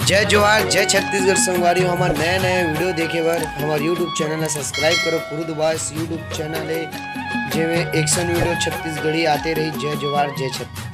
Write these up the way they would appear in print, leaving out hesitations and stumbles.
जय जोहार जय छत्तीसगढ़ संगवारी हमार नए नए वीडियो देखे बर हमार यूट्यूब चैनल ला सब्सक्राइब करो। खुद बास यूट्यूब चैनल है जेमें एक्शन वीडियो छत्तीसगढ़ी आते रही। जय जोहार जय छत्तीसगढ़।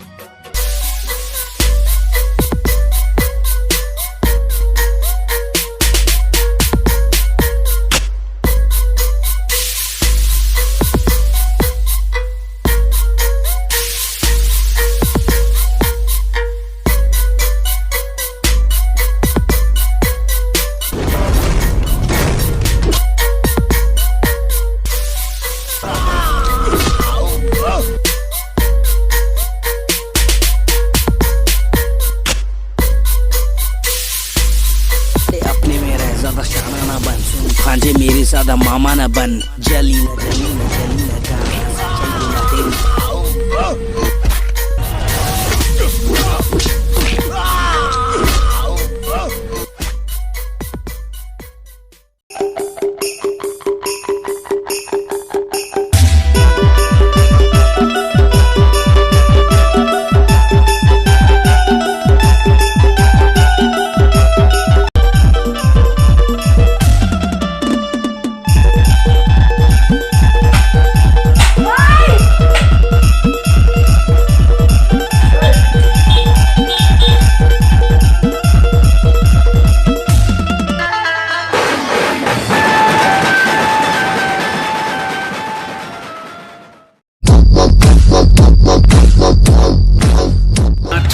भांजे मेरे सादा मामा न बन जली न जली न जली न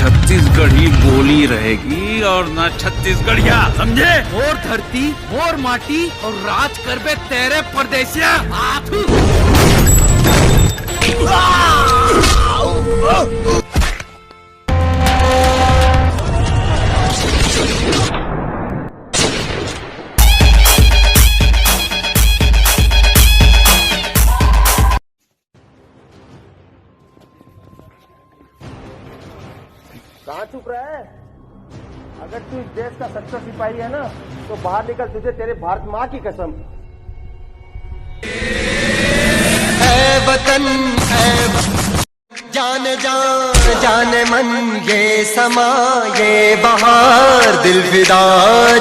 छत्तीसगढ़ी बोली रहेगी और ना छत्तीसगढ़िया, समझे? मोर धरती मोर माटी और राज करबे तेरे परदेसिया। कहाँ चुप रहा है? अगर तू इस देश का सच्चा सिपाही है ना तो बाहर निकल, तुझे तेरे भारत माँ की कसम। ऐ वतन जाने जान जाने मन ये समा ये बहार दिल फिदा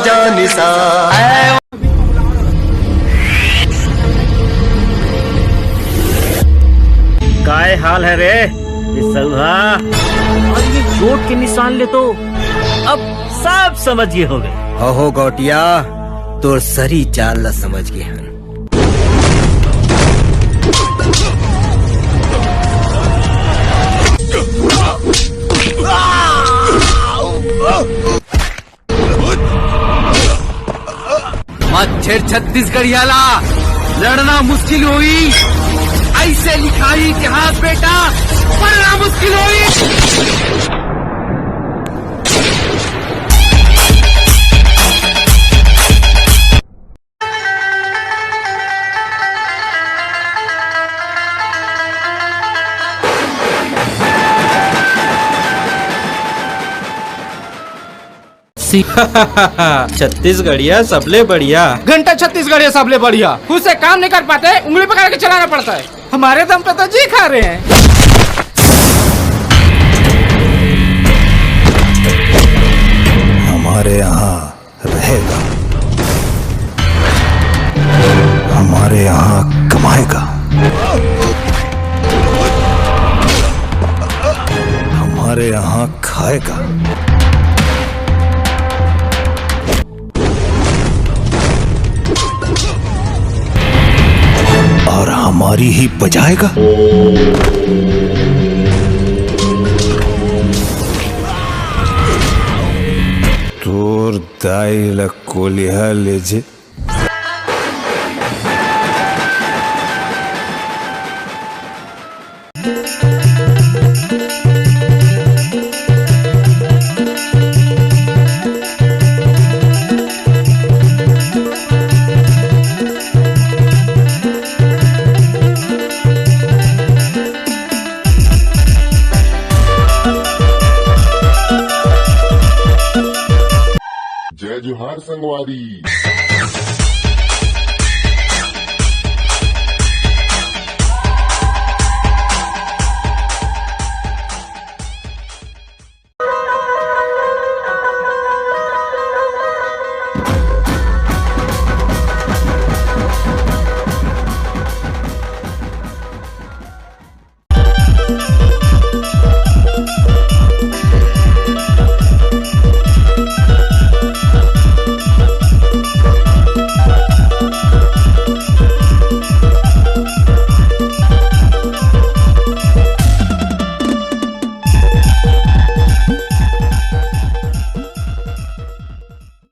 जानिसा। काय हाल है रे सौहा? और ये चोट के निशान ले तो अब सब समझिए हो गए। हो गौटिया तोर सरी चाल ला समझ गए हन। मच्छर छत्तीसगढ़ियाला लड़ना मुश्किल हुई, ऐसे लिखा इतिहास बेटा, पढ़ना मुश्किल हुई। छत्तीसगढ़िया सबले बढ़िया। घंटा छत्तीसगढ़िया सबले बढ़िया। खुद से काम नहीं कर पाते, उंगली पकड़ के चलाना पड़ता है। हमारे दम पे तो जी खा रहे हैं। हमारे यहाँ रहेगा, हमारे यहाँ कमाएगा, हमारे यहाँ खाएगा और हमारी ही बजाएगा। तोर दाई ला कोलिहा लेजे। जय जोहार संगवारी।